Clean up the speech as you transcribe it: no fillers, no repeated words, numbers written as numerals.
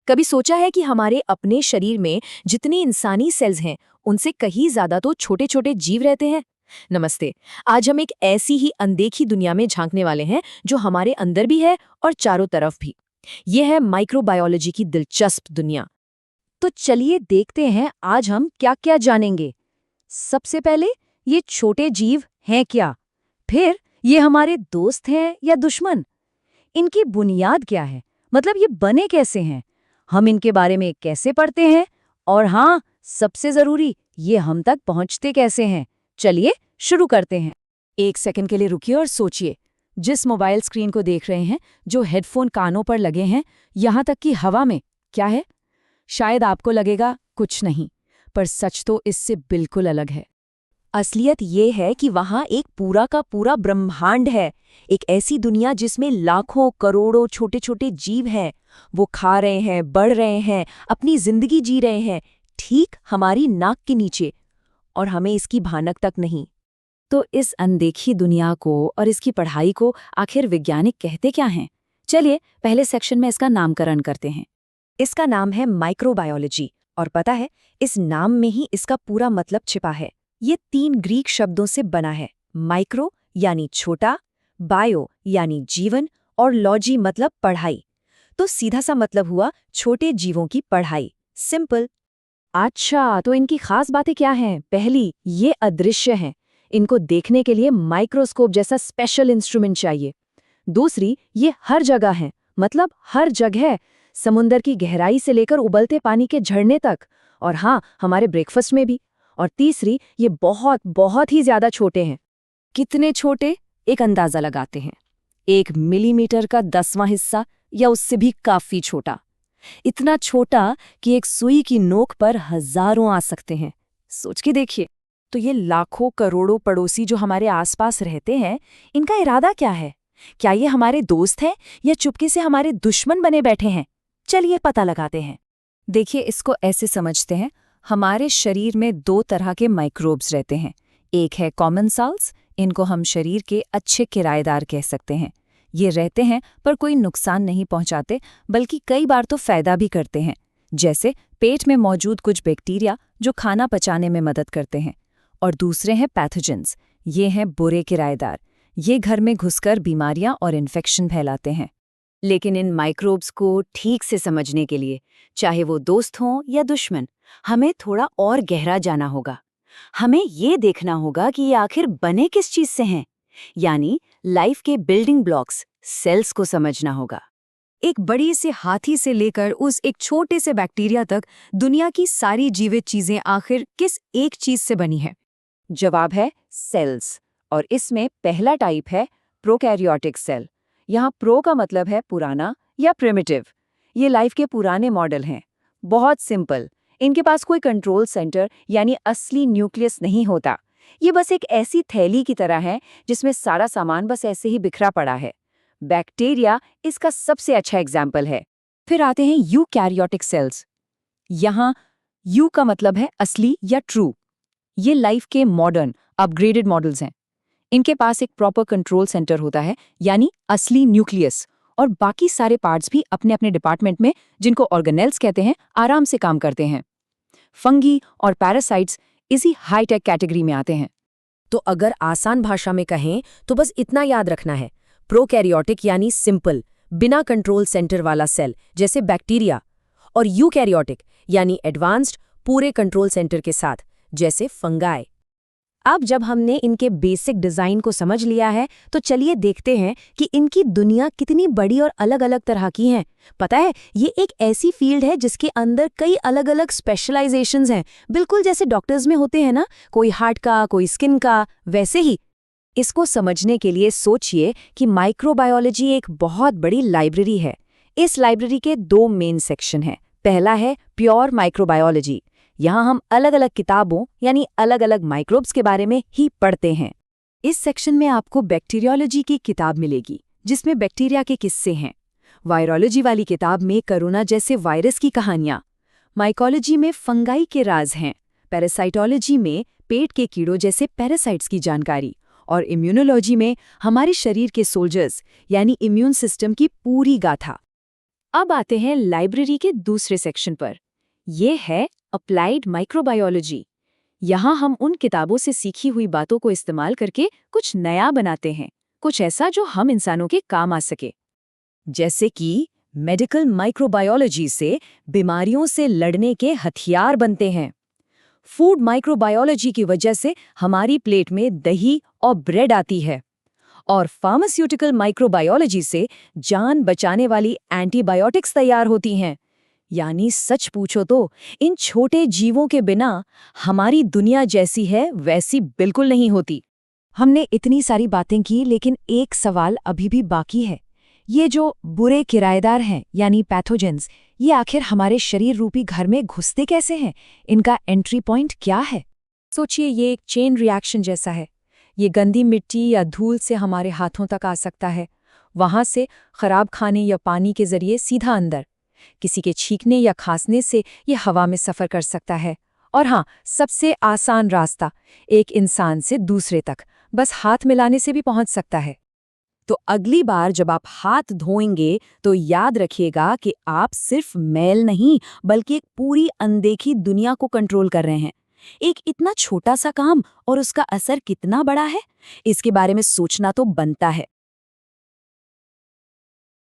कभी सोचा है कि हमारे अपने शरीर में जितनी इंसानी सेल्स हैं, उनसे कहीं ज्यादा तो छोटे छोटे जीव रहते हैं। नमस्ते। आज हम एक ऐसी ही अनदेखी दुनिया में झांकने वाले हैं जो हमारे अंदर भी है और चारों तरफ भी। यह है माइक्रोबायोलॉजी की दिलचस्प दुनिया। तो चलिए देखते हैं आज हम क्या क्या जानेंगे। सबसे पहले, ये छोटे जीव हैं क्या? फिर ये हमारे दोस्त हैं या दुश्मन? इनकी बुनियाद क्या है, मतलब ये बने कैसे हैं, हम इनके बारे में कैसे पढ़ते हैं, और हाँ, सबसे जरूरी, ये हम तक पहुंचते कैसे हैं। चलिए शुरू करते हैं। एक सेकंड के लिए रुकिए और सोचिए। जिस मोबाइल स्क्रीन को देख रहे हैं, जो हेडफोन कानों पर लगे हैं, यहाँ तक कि हवा में क्या है? शायद आपको लगेगा कुछ नहीं, पर सच तो इससे बिल्कुल अलग है। असलियत ये है कि वहाँ एक पूरा का पूरा ब्रह्मांड है, एक ऐसी दुनिया जिसमें लाखों करोड़ों छोटे छोटे जीव हैं। वो खा रहे हैं, बढ़ रहे हैं, अपनी जिंदगी जी रहे हैं, ठीक हमारी नाक के नीचे, और हमें इसकी भनक तक नहीं। तो इस अनदेखी दुनिया को और इसकी पढ़ाई को आखिर वैज्ञानिक कहते क्या हैं? चलिए पहले सेक्शन में इसका नामकरण करते हैं। इसका नाम है माइक्रोबायोलॉजी, और पता है, इस नाम में ही इसका पूरा मतलब छिपा है। ये 3 ग्रीक शब्दों से बना है। माइक्रो यानी छोटा, बायो यानी जीवन, और लॉजी मतलब पढ़ाई। तो सीधा सा मतलब हुआ छोटे जीवों की पढ़ाई, सिंपल। अच्छा, तो इनकी खास बातें क्या हैं? पहली, ये अदृश्य हैं। इनको देखने के लिए माइक्रोस्कोप जैसा स्पेशल इंस्ट्रूमेंट चाहिए। दूसरी, ये हर जगह हैं, मतलब हर जगह, समुंदर की गहराई से लेकर उबलते पानी के झरने तक, और हाँ, हमारे ब्रेकफास्ट में भी। और तीसरी, ये बहुत बहुत ही ज्यादा छोटे हैं। कितने छोटे? एक अंदाजा लगाते हैं। 1 मिलीमीटर का 10वां हिस्सा, या उससे भी काफी छोटा। इतना छोटा कि एक सुई की नोक पर हजारों आ सकते हैं। सोच के देखिए। तो ये लाखों करोड़ों पड़ोसी जो हमारे आसपास रहते हैं, इनका इरादा क्या है? क्या ये हमारे दोस्त हैं या चुपके से हमारे दुश्मन बने बैठे हैं? चलिए पता लगाते हैं। देखिए, इसको ऐसे समझते हैं, हमारे शरीर में 2 तरह के माइक्रोब्स रहते हैं। एक है कॉमन सेल्स, इनको हम शरीर के अच्छे किराएदार कह सकते हैं। ये रहते हैं पर कोई नुकसान नहीं पहुंचाते, बल्कि कई बार तो फायदा भी करते हैं, जैसे पेट में मौजूद कुछ बैक्टीरिया जो खाना पचाने में मदद करते हैं। और दूसरे हैं पैथोजेंस, ये हैं बुरे किराएदार। ये घर में घुसकर बीमारियां और इन्फेक्शन फैलाते हैं। लेकिन इन माइक्रोब्स को ठीक से समझने के लिए, चाहे वो दोस्त हों या दुश्मन, हमें थोड़ा और गहरा जाना होगा। हमें ये देखना होगा कि ये आखिर बने किस चीज से हैं, यानी लाइफ के बिल्डिंग ब्लॉक्स, सेल्स को समझना होगा। एक बड़ी से हाथी से लेकर उस एक छोटे से बैक्टीरिया तक दुनिया की सारी जीवित चीजें आखिर किस एक चीज से बनी है? जवाब है सेल्स। और इसमें पहला टाइप है प्रोकैरियोटिक सेल। यहाँ प्रो का मतलब है पुराना या प्रिमिटिव। ये लाइफ के पुराने मॉडल हैं, बहुत सिंपल। इनके पास कोई कंट्रोल सेंटर यानी असली न्यूक्लियस नहीं होता। ये बस एक ऐसी थैली की तरह है जिसमें सारा सामान बस ऐसे ही बिखरा पड़ा है। बैक्टीरिया इसका सबसे अच्छा एग्जाम्पल है। फिर आते हैं यूकैरियोटिक सेल्स। यहाँ यू का मतलब है असली या ट्रू। ये लाइफ के मॉडर्न अपग्रेडेड मॉडल्स हैं। इनके पास एक प्रॉपर कंट्रोल सेंटर होता है, यानी असली न्यूक्लियस, और बाकी सारे पार्ट्स भी अपने अपने डिपार्टमेंट में, जिनको ऑर्गेनेल्स कहते हैं, आराम से काम करते हैं। फंगी और पैरासाइट्स इसी हाईटेक कैटेगरी में आते हैं। तो अगर आसान भाषा में कहें तो बस इतना याद रखना है, प्रोकैरियोटिक यानी सिंपल, बिना कंट्रोल सेंटर वाला सेल जैसे बैक्टीरिया, और यूकैरियोटिक यानी एडवांस्ड, पूरे कंट्रोल सेंटर के साथ जैसे फंगाई। अब जब हमने इनके बेसिक डिजाइन को समझ लिया है, तो चलिए देखते हैं कि इनकी दुनिया कितनी बड़ी और अलग अलग तरह की है। पता है, ये एक ऐसी फील्ड है जिसके अंदर कई अलग अलग स्पेशलाइजेशंस हैं, बिल्कुल जैसे डॉक्टर्स में होते हैं ना, कोई हार्ट का, कोई स्किन का, वैसे ही। इसको समझने के लिए सोचिए कि माइक्रोबायोलॉजी एक बहुत बड़ी लाइब्रेरी है। इस लाइब्रेरी के 2 मेन सेक्शन हैं। पहला है प्योर माइक्रोबायोलॉजी। यहाँ हम अलग अलग किताबों यानी अलग अलग माइक्रोब्स के बारे में ही पढ़ते हैं। इस सेक्शन में आपको बैक्टीरियोलॉजी की किताब मिलेगी, जिसमें बैक्टीरिया के किस्से हैं। वायरोलॉजी वाली किताब में कोरोना जैसे वायरस की कहानियाँ। माइकोलॉजी में फंगाई के राज हैं। पैरासाइटोलॉजी में पेट के कीड़ों जैसे पैरासाइट्स की जानकारी। और इम्यूनोलॉजी में हमारे शरीर के सोल्जर्स यानी इम्यून सिस्टम की पूरी गाथा। अब आते हैं लाइब्रेरी के दूसरे सेक्शन पर। ये है अप्लाइड माइक्रोबायोलॉजी। यहाँ हम उन किताबों से सीखी हुई बातों को इस्तेमाल करके कुछ नया बनाते हैं, कुछ ऐसा जो हम इंसानों के काम आ सके। जैसे कि मेडिकल माइक्रोबायोलॉजी से बीमारियों से लड़ने के हथियार बनते हैं। फूड माइक्रोबायोलॉजी की वजह से हमारी प्लेट में दही और ब्रेड आती है। और फार्मास्यूटिकल माइक्रोबायोलॉजी से जान बचाने वाली एंटीबायोटिक्स तैयार होती हैं। यानी सच पूछो तो इन छोटे जीवों के बिना हमारी दुनिया जैसी है वैसी बिल्कुल नहीं होती। हमने इतनी सारी बातें की, लेकिन एक सवाल अभी भी बाकी है। ये जो बुरे किराएदार हैं यानी पैथोजेंस, ये आखिर हमारे शरीर रूपी घर में घुसते कैसे हैं? इनका एंट्री पॉइंट क्या है? सोचिए, ये एक चेन रिएक्शन जैसा है। ये गंदी मिट्टी या धूल से हमारे हाथों तक आ सकता है, वहां से खराब खाने या पानी के जरिए सीधा अंदर। किसी के छींकने या खांसने से ये हवा में सफर कर सकता है। और हाँ, सबसे आसान रास्ता एक इंसान से दूसरे तक बस हाथ मिलाने से भी पहुंच सकता है। तो अगली बार जब आप हाथ धोएंगे तो याद रखिएगा कि आप सिर्फ मैल नहीं बल्कि एक पूरी अनदेखी दुनिया को कंट्रोल कर रहे हैं। एक इतना छोटा सा काम और उसका असर कितना बड़ा है, इसके बारे में सोचना तो बनता है।